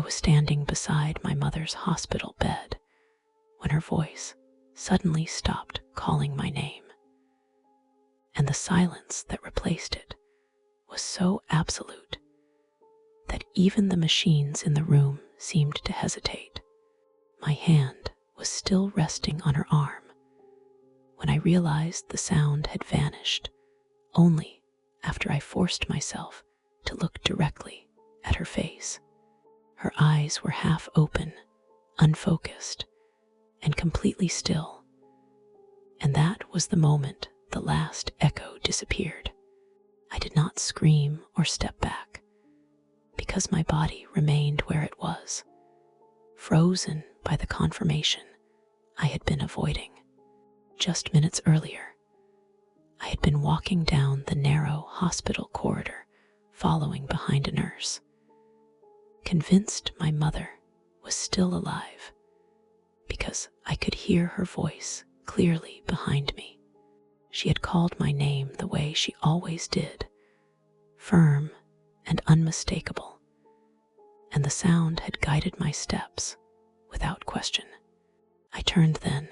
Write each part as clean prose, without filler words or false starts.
was standing beside my mother's hospital bed when her voice suddenly stopped calling my name, and the silence that replaced it was so absolute that even the machines in the room seemed to hesitate. My hand was still resting on her arm when I realized the sound had vanished only after I forced myself to look directly at her face. Her eyes were half open, unfocused, and completely still, and that was the moment the last echo disappeared. I did not scream or step back, because my body remained where it was, frozen by the confirmation I had been avoiding. Just minutes earlier, I had been walking down the narrow hospital corridor, following behind a nurse, convinced my mother was still alive, because I could hear her voice clearly behind me. She had called my name the way she always did, firm and unmistakable, and the sound had guided my steps without question. I turned then,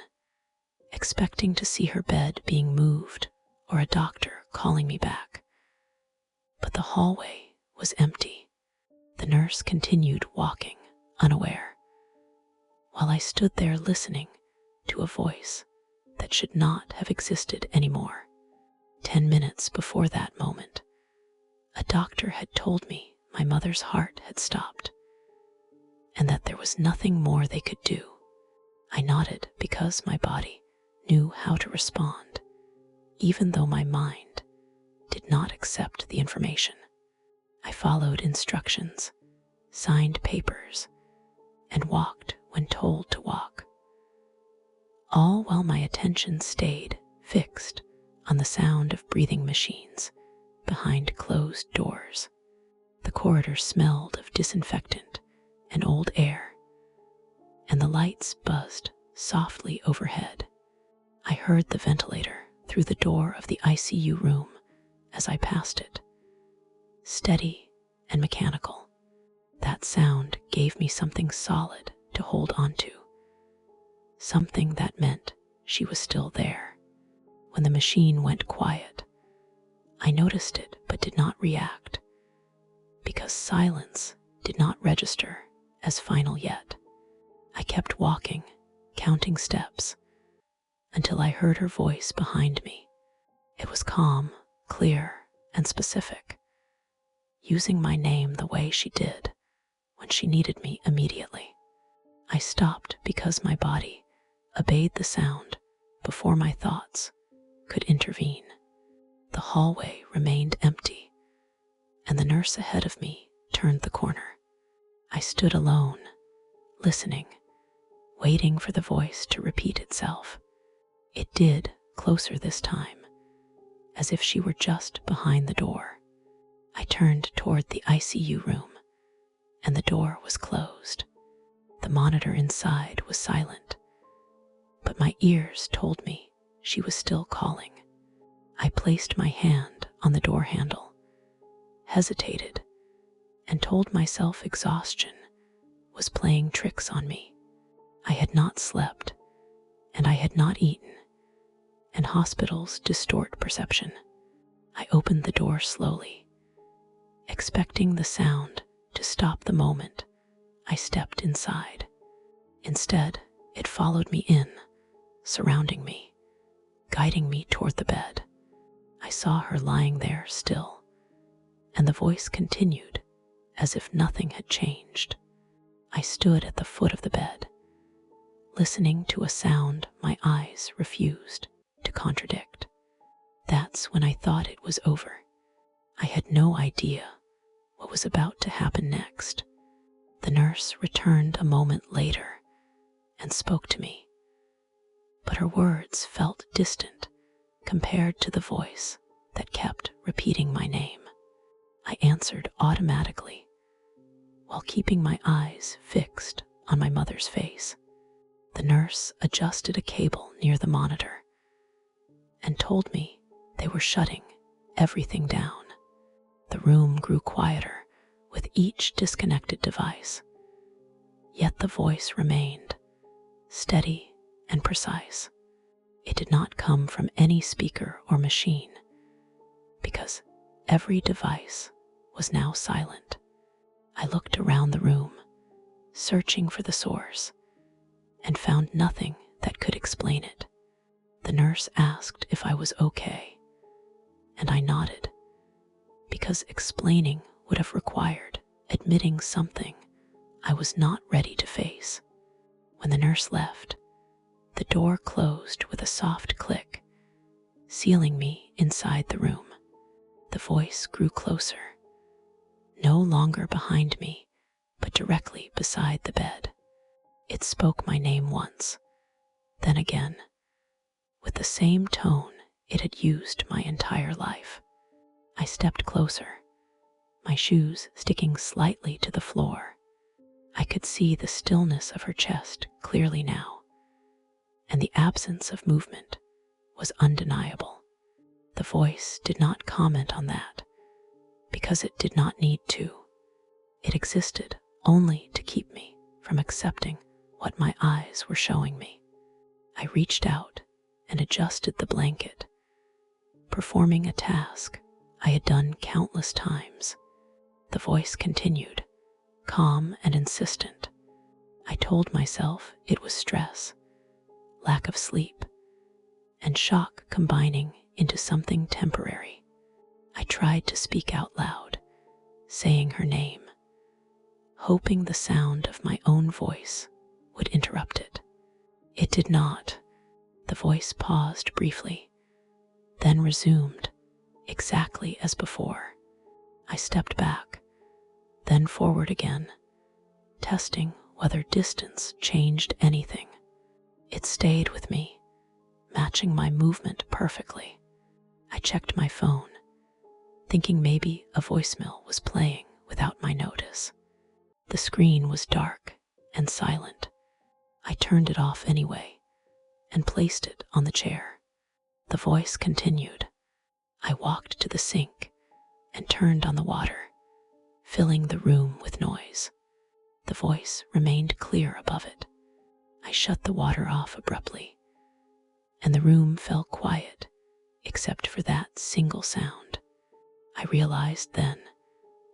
expecting to see her bed being moved or a doctor calling me back. But the hallway was empty. The nurse continued walking, unaware, while I stood there listening to a voice that should not have existed anymore. 10 minutes before that moment, a doctor had told me my mother's heart had stopped, and that there was nothing more they could do. I nodded because my body knew how to respond, even though my mind did not accept the information. I followed instructions, signed papers, and walked when told to walk, all while my attention stayed fixed on the sound of breathing machines behind closed doors. The corridor smelled of disinfectant and old air, and the lights buzzed softly overhead. I heard the ventilator through the door of the ICU room as I passed it, steady and mechanical. That sound gave me something solid to hold onto, something that meant she was still there. When the machine went quiet, I noticed it but did not react, because silence did not register as final yet. I kept walking, counting steps, until I heard her voice behind me. It was calm, clear, and specific, using my name the way she did when she needed me immediately. I stopped because my body obeyed the sound before my thoughts could intervene. The hallway remained empty, and the nurse ahead of me turned the corner. I stood alone, listening, waiting for the voice to repeat itself. It did, closer this time, as if she were just behind the door. I turned toward the ICU room, and the door was closed. The monitor inside was silent, but my ears told me she was still calling. I placed my hand on the door handle, hesitated, and told myself exhaustion was playing tricks on me. I had not slept, and I had not eaten, and hospitals distort perception. I opened the door slowly, expecting the sound to stop the moment I stepped inside. Instead, it followed me in, surrounding me, guiding me toward the bed. I saw her lying there still, and the voice continued as if nothing had changed. I stood at the foot of the bed, listening to a sound my eyes refused to contradict. That's when I thought it was over. I had no idea what was about to happen next. The nurse returned a moment later and spoke to me, but her words felt distant compared to the voice that kept repeating my name. I answered automatically, while keeping my eyes fixed on my mother's face. The nurse adjusted a cable near the monitor and told me they were shutting everything down. The room grew quieter with each disconnected device, Yet the voice remained, steady and precise. It did not come from any speaker or machine, because every device was now silent. I looked around the room, searching for the source, and found nothing that could explain it. The nurse asked if I was okay, and I nodded, because explaining would have required admitting something I was not ready to face. When the nurse left, the door closed with a soft click, sealing me inside the room. The voice grew closer, no longer behind me, but directly beside the bed. It spoke my name once, then again, with the same tone it had used my entire life. I stepped closer, my shoes sticking slightly to the floor. I could see the stillness of her chest clearly now, and the absence of movement was undeniable. The voice did not comment on that, because it did not need to. It existed only to keep me from accepting what my eyes were showing me. I reached out and adjusted the blanket, performing a task I had done countless times. The voice continued, calm and insistent. I told myself it was stress, lack of sleep, and shock combining into something temporary. I tried to speak out loud, saying her name, hoping the sound of my own voice would interrupt it. It did not. The voice paused briefly, then resumed, exactly as before. I stepped back, then forward again, testing whether distance changed anything. It stayed with me, matching my movement perfectly. I checked my phone, thinking maybe a voicemail was playing without my notice. The screen was dark and silent. I turned it off anyway and placed it on the chair. The voice continued. I walked to the sink and turned on the water, filling the room with noise. The voice remained clear above it. I shut the water off abruptly, and the room fell quiet except for that single sound. I realized then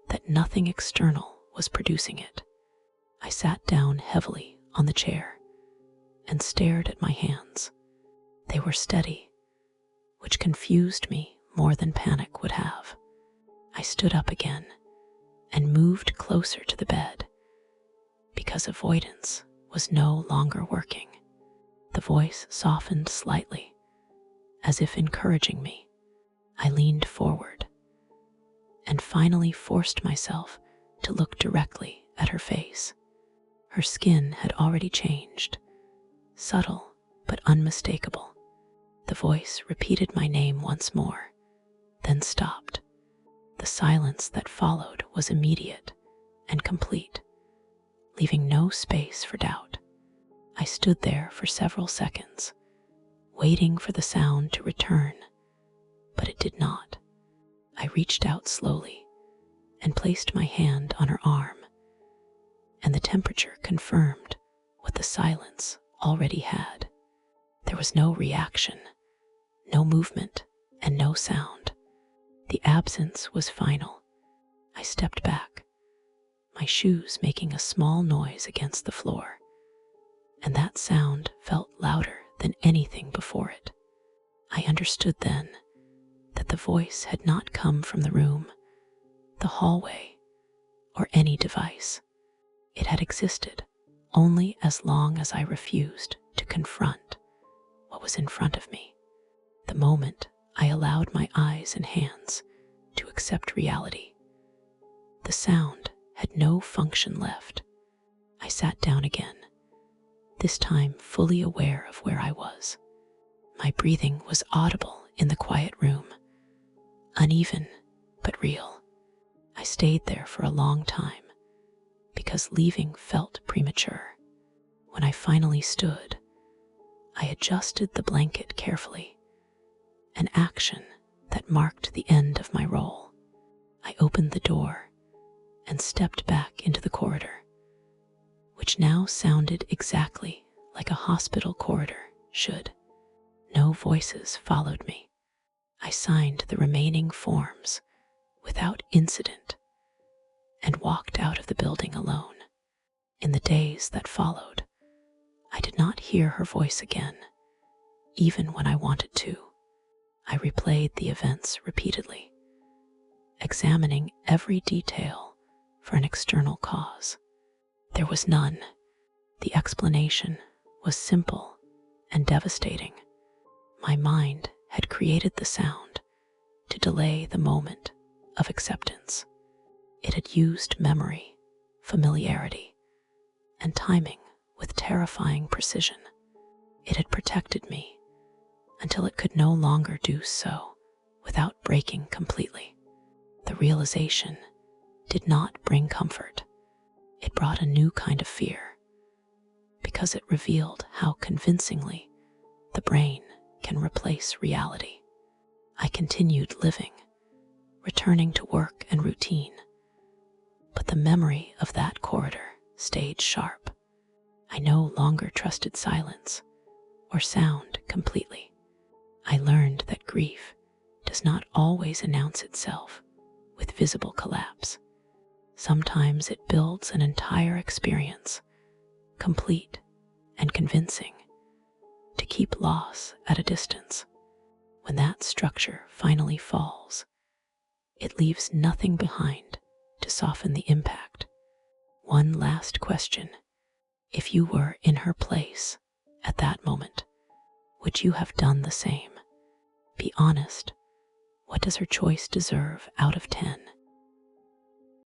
that nothing external was producing it. I sat down heavily on the chair and stared at my hands. They were steady, which confused me more than panic would have. I stood up again and moved closer to the bed, because avoidance was no longer working. The voice softened slightly, as if encouraging me. I leaned forward and finally forced myself to look directly at her face. Her skin had already changed, subtle but unmistakable. The voice repeated my name once more, then stopped. The silence that followed was immediate and complete, leaving no space for doubt. I stood there for several seconds, waiting for the sound to return, but it did not. I reached out slowly and placed my hand on her arm, and the temperature confirmed what the silence already had. There was no reaction, no movement, and no sound. The absence was final. I stepped back, my shoes making a small noise against the floor, and that sound felt louder than anything before it. I understood then that the voice had not come from the room, the hallway, or any device. It had existed only as long as I refused to confront what was in front of me. The moment I allowed my eyes and hands to accept reality, the sound had no function left. I sat down again, this time fully aware of where I was. My breathing was audible in the quiet room, uneven but real. I stayed there for a long time because leaving felt premature. When I finally stood, I adjusted the blanket carefully, an action that marked the end of my role. I opened the door and stepped back into the corridor, which which now sounded exactly like a hospital corridor should. No voices followed me. I signed the remaining forms without incident and walked out of the building alone. In the days that followed, I did not hear her voice again, even when I wanted to. I replayed the events repeatedly, examining every detail for an external cause. There was none. The explanation was simple and devastating. My mind had created the sound to delay the moment of acceptance. It had used memory, familiarity, and timing with terrifying precision. It had protected me until it could no longer do so without breaking completely. The realization did not bring comfort. It brought a new kind of fear, because it revealed how convincingly the brain can replace reality. I continued living, returning to work and routine, but the memory of that corridor stayed sharp. I no longer trusted silence or sound completely. I learned that grief does not always announce itself with visible collapse. Sometimes it builds an entire experience, complete and convincing, to keep loss at a distance. When that structure finally falls, it leaves nothing behind to soften the impact. One last question. If you were in her place at that moment, would you have done the same? Be honest. What does her choice deserve out of 10?